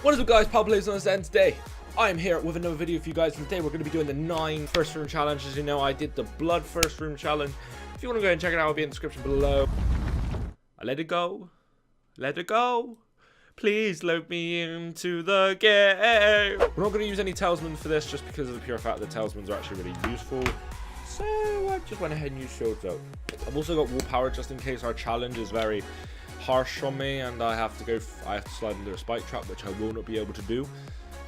What is up, guys? Pal Plays on this end today. I am here with another video for you guys, and today we're going to be doing the 9 first room challenge. As you know, I did the blood first room challenge. If you want to go and check it out, it'll be in the description below. I let it go. Let it go. Please load me into the game. We're not going to use any talismans for this, just because of the pure fact that talismans are actually really useful. So I just went ahead and used shields up. I've also got wall power just in case our challenge is very harsh on me and I have to slide into a spike trap, which I will not be able to do.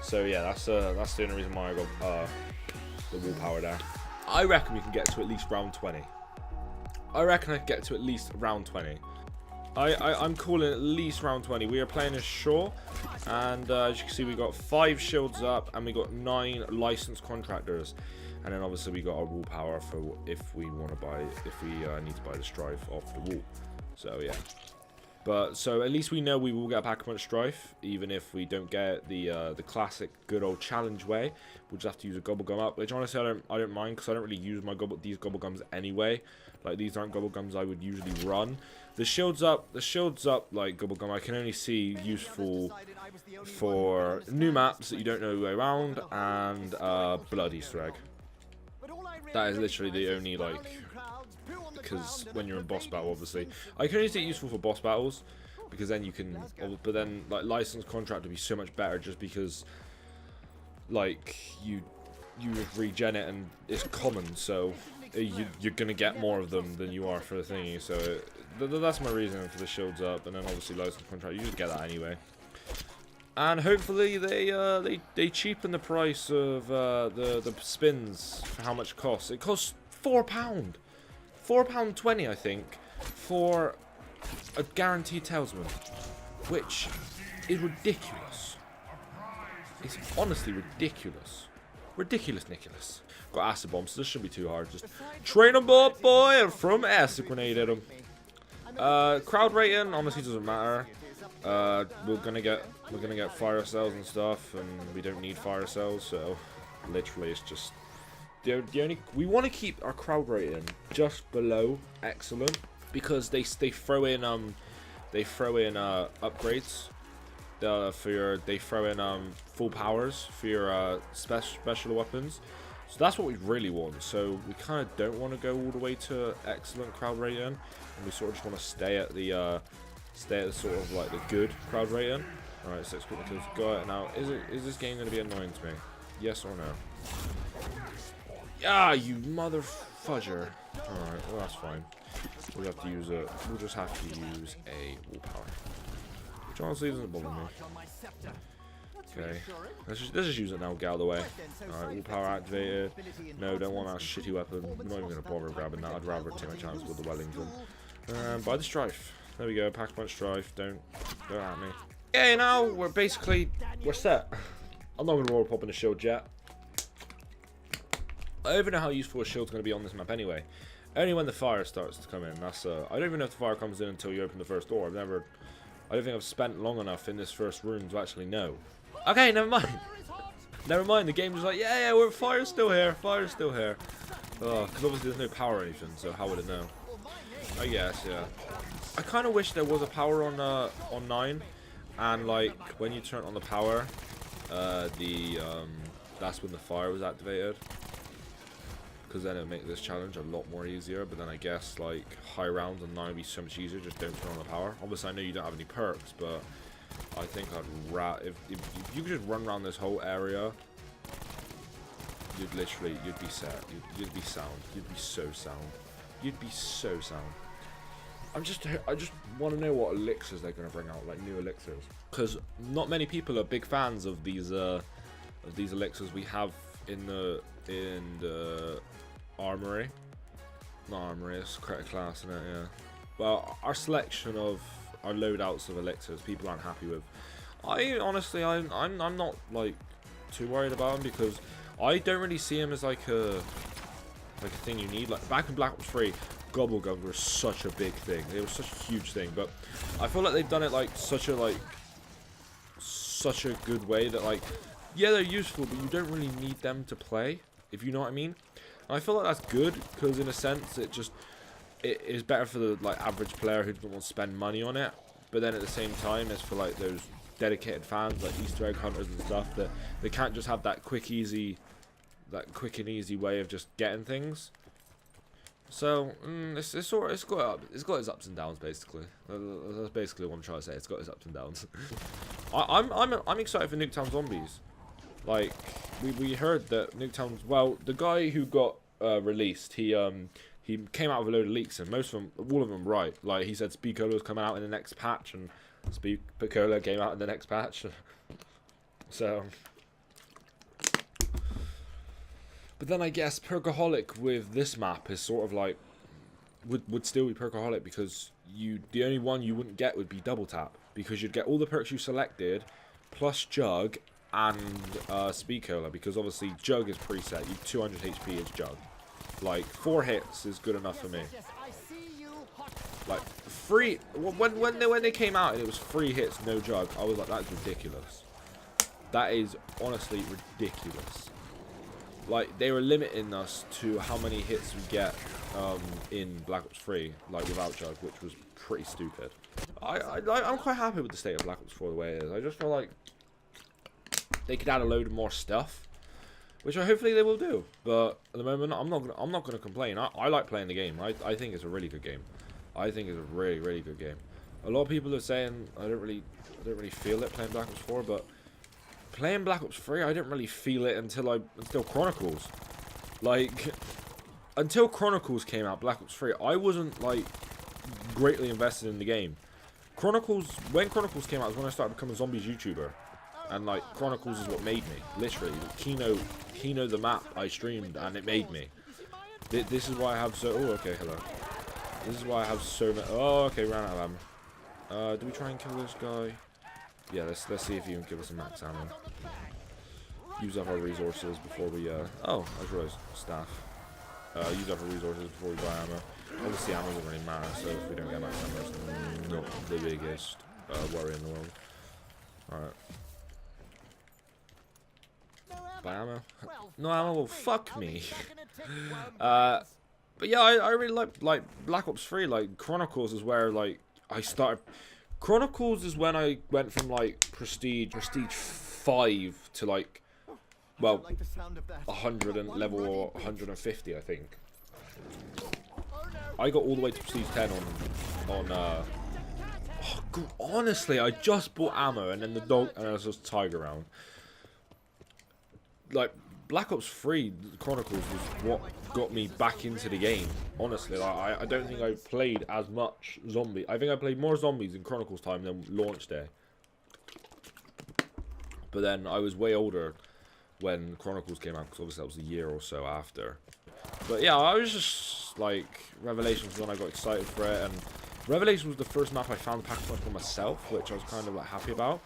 So yeah, that's the only reason why I got the wall power there. I reckon we can get to at least round 20. I reckon I can get to at least round 20. I'm calling at least round 20. We are playing as Shaw, and as you can see, we got 5 shields up and we got 9 licensed contractors, and then obviously we got our wall power for if we want to buy, if we need to buy the strife off the wall. So yeah. But so at least we know we will get a pack punch strife, even if we don't get the classic good old challenge way. We'll just have to use a gobble gum up, which honestly I don't mind, because I don't really use these gobble gums anyway. Like, these aren't gobble gums I would usually run. The shields up like gobble gum I can only see useful for new maps that you don't know the way around, and blood Easter egg. That is literally the only, like, because when you're in boss battle, obviously I can only see it useful for boss battles, because then you can, but then like licensed contract would be so much better, just because like you regen it and it's common, so you're gonna get more of them than you are for the thingy. So that's my reason for the shields up, and then obviously licensed contract, you just get that anyway. And hopefully they cheapen the price of the spins for how much it costs. It costs £4. £4.20, I think, for a guaranteed talisman, which is ridiculous. It's honestly ridiculous. Ridiculous, Nicholas. Got acid bombs, so this shouldn't be too hard. Just train them up, boy, and from acid grenade at them. Crowd rating honestly doesn't matter. We're gonna get fire cells and stuff, and we don't need fire cells, so literally it's just. We want to keep our crowd rating just below excellent, because they throw in upgrades they throw in full powers for your special weapons. So that's what we really want. So we kind of don't want to go all the way to excellent crowd rating, and we sort of just want to stay at the sort of like the good crowd rating. All right, 6 quick kills. Go it now. Is this game going to be annoying to me? Yes or no? Ah, you mother fudger. Alright, well that's fine. We'll just have to use a wall power, which honestly doesn't bother me. Okay, let's just use it now, get out of the way. Alright, wall power activated. No, don't want that shitty weapon. I'm not even going to bother grabbing that. I'd rather take my chance with the Wellington. Buy the strife. There we go, pack punch strife. Don't at me. Okay, now we're set. I'm not going to roll pop in the shield yet. I don't even know how useful a shield's going to be on this map anyway. Only when the fire starts to come in. That's I don't even know if the fire comes in until you open the first door. I don't think I've spent long enough in this first room to actually know. Okay, never mind. Never mind. The game was like, yeah, fire's still here. Fire's still here. Oh, because obviously there's no power or anything. So how would it know? I guess, yeah. I kind of wish there was a power on 9, and like when you turn on the power, that's when the fire was activated. Because then it would make this challenge a lot more easier. But then I guess like high rounds on 9 would be so much easier. Just don't turn on the power. Obviously I know you don't have any perks, but I think if you could just run around this whole area, you'd be set. You'd be sound. You'd be so sound. You'd be so sound. I just want to know what elixirs they're going to bring out, like new elixirs, because not many people are big fans of these elixirs we have in the armory. Not armory, it's credit class, isn't it? Yeah. Well, our selection of our loadouts of elixirs, people aren't happy with. I'm not like too worried about them, because I don't really see them as like a thing you need. Like back in Black Ops 3, gobble gums were such a big thing. They were such a huge thing, but I feel like they've done it like such a good way that, like, yeah, they're useful, but you don't really need them to play, if you know what I mean. And I feel like that's good, because in a sense it is better for the like average player who doesn't want to spend money on it. But then at the same time, it's for like those dedicated fans, like Easter egg hunters and stuff, that they can't just have that quick and easy way of just getting things. So it's got its ups and downs basically. That's basically what I'm trying to say. It's got its ups and downs. I'm excited for Nuketown Zombies. Like we heard that Nuketown's, well, the guy who got released, he came out with a load of leaks, and most of them, all of them, right. Like he said, Speakola was coming out in the next patch, and Speakola came out in the next patch. So. But then I guess Perkaholic with this map is sort of like would still be Perkaholic, because the only one you wouldn't get would be Double Tap, because you'd get all the perks you selected plus Jug and Speakola, because obviously Jug is preset. You 200 HP is Jug. Like 4 hits is good enough for me. Like when they came out and it was 3 hits no Jug, I was like, that's ridiculous. That is honestly ridiculous. Like, they were limiting us to how many hits we get in Black Ops 3, like, without Jug, which was pretty stupid. I'm quite happy with the state of Black Ops 4 the way it is. I just feel like they could add a load of more stuff, which hopefully they will do. But at the moment, I'm not gonna complain. I like playing the game. I think it's a really good game. I think it's a really, really good game. A lot of people are saying I don't really feel it playing Black Ops 4, but playing Black Ops 3, I didn't really feel it until Chronicles. Like, until Chronicles came out, Black Ops 3, I wasn't, like, greatly invested in the game. When Chronicles came out was when I started becoming a Zombies YouTuber. And, like, Chronicles is what made me. Literally. Kino the map I streamed, and it made me. This is why I have so... Oh, okay, hello. This is why I have so many... Oh, okay, ran out of ammo. Do we try and kill this guy? Yeah, let's see if you can give us a max ammo. Use up our resources before we oh, I just realized staff. Use up our resources before we buy ammo. Obviously ammo doesn't really matter, so if we don't get max ammo, it's not the biggest worry in the world. Alright. Buy ammo? No ammo? Well, fuck me. But yeah, I really like Black Ops 3. Like, Chronicles is where, like, I started... Chronicles is when I went from, like, prestige 5 to, like, well, 100 and level 150, I think. I got all the way to prestige 10 on oh, God, honestly, I just bought ammo, and then the dog, and there was just tiger round. Like, Black Ops 3 Chronicles was what got me back into the game. Honestly, like, I don't think I played as much zombie. I think I played more zombies in Chronicles time than launch day. But then I was way older when Chronicles came out, because obviously that was a year or so after. But yeah, I was just like, Revelations was when I got excited for it, and Revelations was the first map I found the pack for myself, which I was kind of like happy about,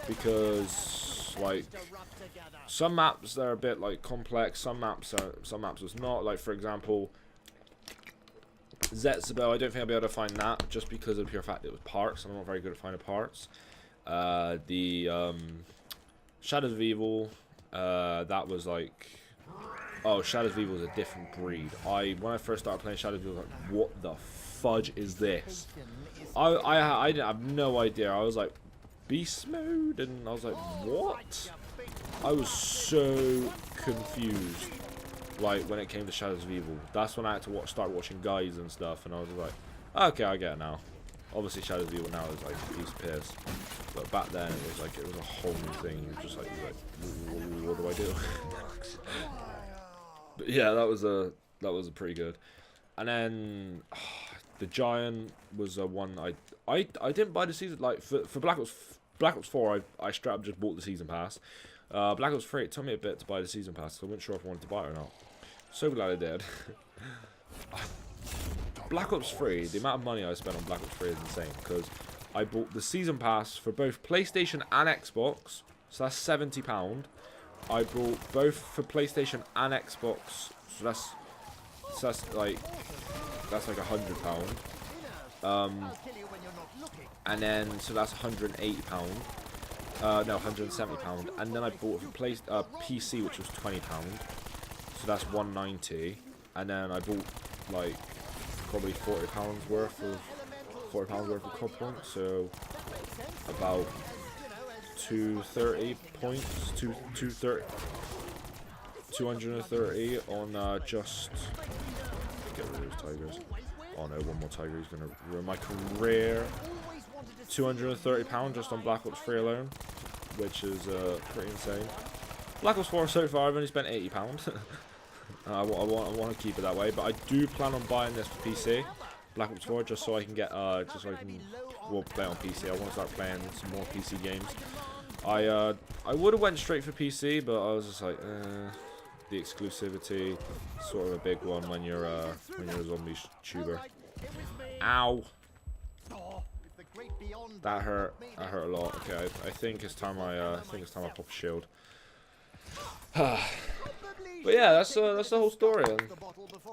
because like, some maps they're a bit like complex, some maps was not. Like, for example, Zetsabel, I don't think I'll be able to find that, just because of the pure fact it was parts, and I'm not very good at finding parts. The Shadows of Evil, that was like, oh, Shadows of Evil is a different breed. When I first started playing Shadows of Evil, I was like, what the fudge is this? I didn't have no idea. I was like, beast mode, and I was like, what? I was so confused, like, when it came to Shadows of Evil. That's when I had to start watching guides and stuff, and I was like, okay, I get it now. Obviously, Shadows of Evil now is like a piece of piss, but back then it was like, it was a whole new thing. You were just like, what do I do? But yeah, that was a pretty good. And then the Giant was one I didn't buy the season, like, for Black Ops 4. I straight up just bought the season pass. Black Ops 3, it took me a bit to buy the season pass, so I wasn't sure if I wanted to buy it or not. So glad I did. Black Ops 3, the amount of money I spent on Black Ops 3 is insane, because I bought the season pass for both PlayStation and Xbox, so that's £70. I bought both for PlayStation and Xbox, so that's like £100. And then so that's £180. No, £170, and then I bought for PC, which was £20, so that's £190, and then I bought like probably £40 worth of COD points, so about 230 points, 230 on just get rid of those tigers. Oh no, one more tiger, he's gonna ruin my career. £230 just on Black Ops 3 alone, which is pretty insane. Black Ops 4 so far, I've only spent £80. I want to keep it that way, but I do plan on buying this for PC, Black Ops 4, just so I can get well, play on PC. I want to start playing some more PC games. I would have went straight for PC, but I was just like, the exclusivity, sort of a big one when you're a zombie tuber. Ow. That hurt. That hurt a lot. Okay, I think it's time I pop a shield. But yeah, that's the whole story. And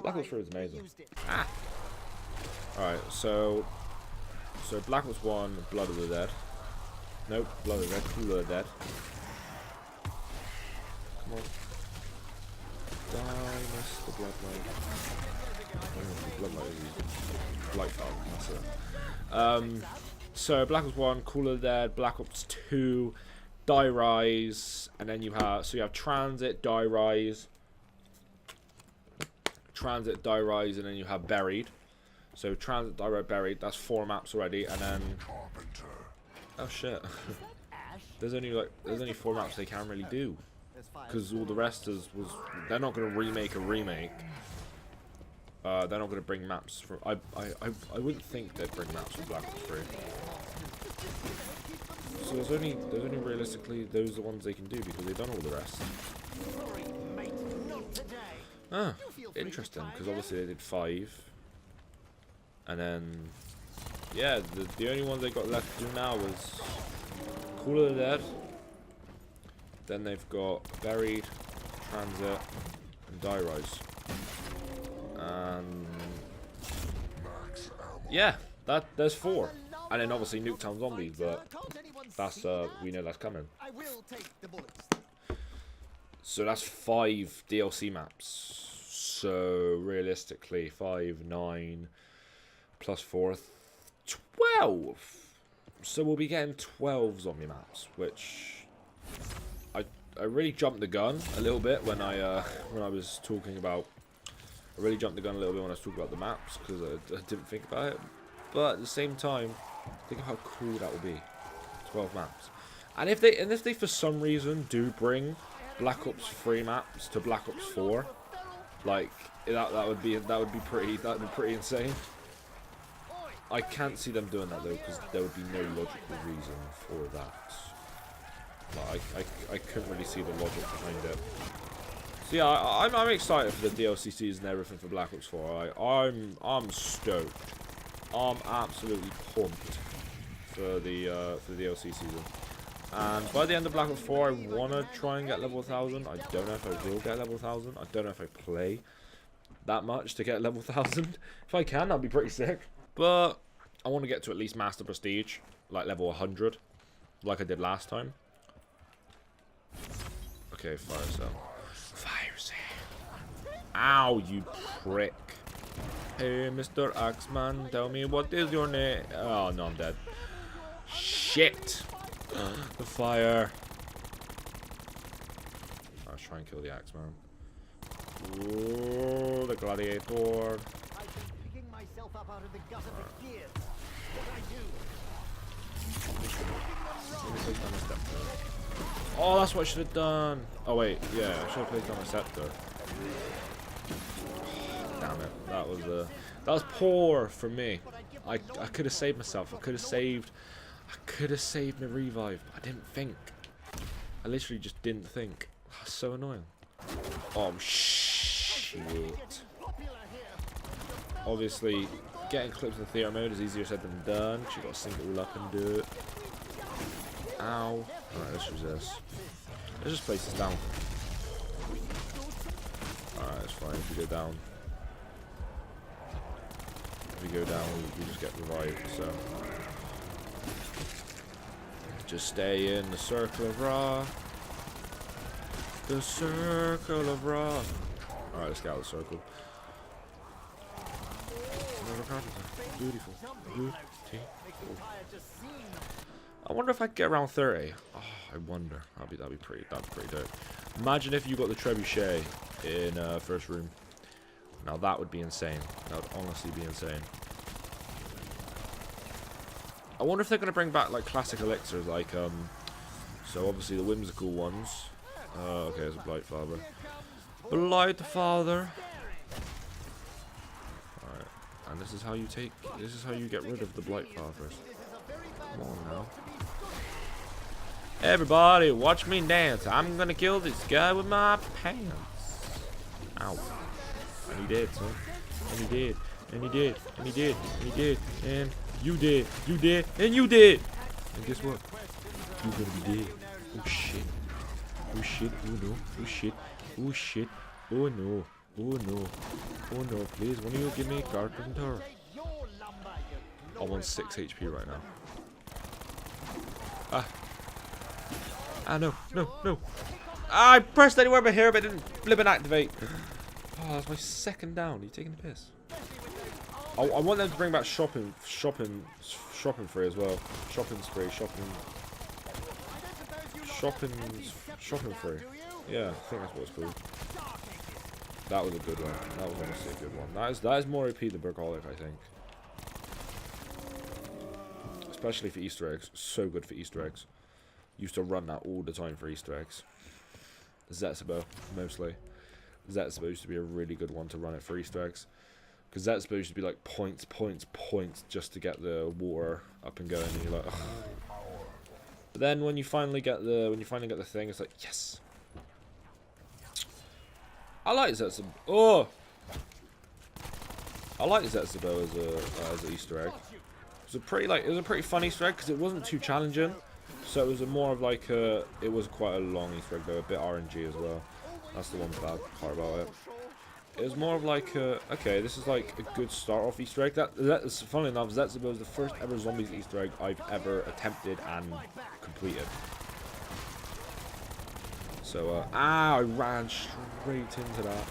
Black Ops 3 is amazing. Ah. All right, so Black Ops 1, Blood of the Dead. Nope, Blood of the Dead, Cool of the Dead. Come on. Die, Mr. Bloodlight. Bloodlight. Light Falcon, that's it. So Black Ops 1, Cool of the Dead, Black Ops 2, Die Rise, and then you have Transit, Die Rise, and then you have Buried. So Transit, Die Rise, Buried, that's 4 maps already, and then oh shit. there's only 4 maps they can really do. Because all the rest they're not gonna remake a remake. They're not going to bring maps from. I wouldn't think they'd bring maps from Black Ops 3. So there's only realistically those are the ones they can do because they've done all the rest. Ah, interesting. Because obviously they did 5, and then yeah, the only ones they got left to do now was Call of the Dead. Then they've got Buried, Transit, and Die Rise. Yeah, there's 4, and then obviously Nuketown Zombies, but that's we know that's coming. So that's 5 DLC maps. So realistically, 5, 9, plus 4, 12. So we'll be getting 12 zombie maps, which I really jumped the gun a little bit when I was talking about. I really jumped the gun a little bit when I was talking about the maps because I didn't think about it. But at the same time, think of how cool that would be. 12 maps. And if they for some reason do bring Black Ops 3 maps to Black Ops 4, like that would be pretty insane. I can't see them doing that though because there would be no logical reason for that. Like, I couldn't really see the logic behind it. So yeah, I'm excited for the DLC season and everything for Black Ops 4. I'm stoked. I'm absolutely pumped for the DLC season. And by the end of Black Ops 4, I wanna try and get level 1000. I don't know if I will get level 1000. I don't know if I play that much to get level 1000. If I can, that'd be pretty sick. But I want to get to at least Master Prestige, like level 100, like I did last time. Okay, fire sale. Fire sale. Ow, you prick. Hey, Mr. Axeman, tell me what is your name? Oh, no, I'm dead. Shit. The fire. Let's try and kill the Axeman. Ooh, the gladiator. Oh, that's what I should have done. Oh wait, yeah, I should have placed on a scepter. Damn it, that was poor for me. I could have saved myself. I could have saved my revive. I didn't think. I literally just didn't think. That's so annoying. Oh shit. Obviously, getting clips in theater mode is easier said than done. You gotta sync it all up and do it. Ow. Alright, let's use this. Let's just place this down. Alright, it's fine if we go down. If we go down, we just get revived, so. Just stay in the circle of Ra. The circle of Ra. Alright, let's get out of the circle. Beautiful. Beautiful. I wonder if I could get around 30. Oh, I wonder. That'd be pretty dope. Imagine if you got the trebuchet in first room. Now that would be insane. That would honestly be insane. I wonder if they're gonna bring back like classic elixirs, like so obviously the whimsical ones. Okay, there's a Blight Father. Blight Father. Alright. And this is how you get rid of the Blight Fathers. Come on now. Everybody, watch me dance. I'm gonna kill this guy with my pants. Ow. And he did, son. And he did. And he did. And he did. And he did. And you did. You did. And you did. And guess what? You're gonna be dead. Oh shit. Oh shit. Oh no. Oh shit. Oh shit. Oh no. Oh no. Oh no. Please, one of you give me a carpenter. I'm on 6 HP right now. No. I pressed anywhere but here, but it didn't flip and activate. Oh, that's my second down. Are you taking the piss? I want them to bring back shopping free as well. Shopping free. Yeah, I think that's what it's called. That was a good one. That was honestly a good one. That is more OP than Burgholic, I think. Especially for Easter eggs. So good for Easter eggs. Used to run that all the time for Easter eggs. Zetsubo, mostly. Zetsubo used to be a really good one to run it for Easter eggs. Because Zetsubo used to be like points just to get the water up and going, and you're like, ugh. But then when you finally get the thing, it's like, yes. I like Zetsubo. Oh, I like Zetsubo as an Easter egg. It was a pretty fun Easter egg because it wasn't too challenging. So it was more of like it was quite a long Easter egg though, a bit RNG as well. That's the one bad part about it. It was more of like okay, this is like a good start off Easter egg. That's funny enough. Zetsubo was the first ever zombies Easter egg I've ever attempted and completed. So I ran straight into that.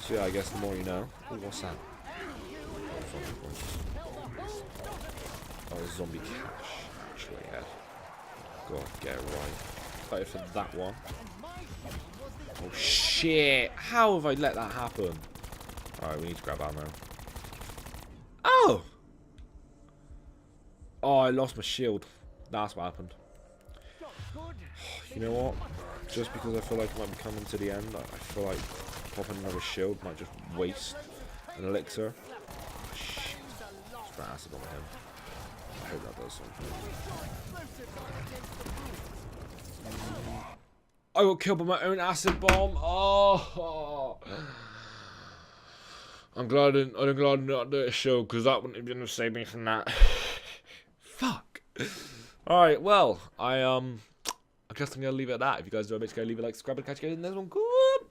So yeah, I guess the more you know. Ooh, what's that? Oh, zombie cash. Actually, yeah. Go on, get it right. Excited for that one. Oh shit! How have I let that happen? Alright, we need to grab ammo. Oh! Oh, I lost my shield. That's what happened. You know what? Just because I feel like I might be coming to the end, I feel like popping another shield might just waste an elixir. Oh, shit. Let's put acid on him. I hope that does something. I got killed by my own acid bomb. Oh, I'm glad I didn't not do a show because that wouldn't have been saved me from that. Fuck. All right, well, I guess I'm gonna leave it at that. If you guys do, make sure you leave a like, subscribe, and catch you guys in the next one. Goodbye.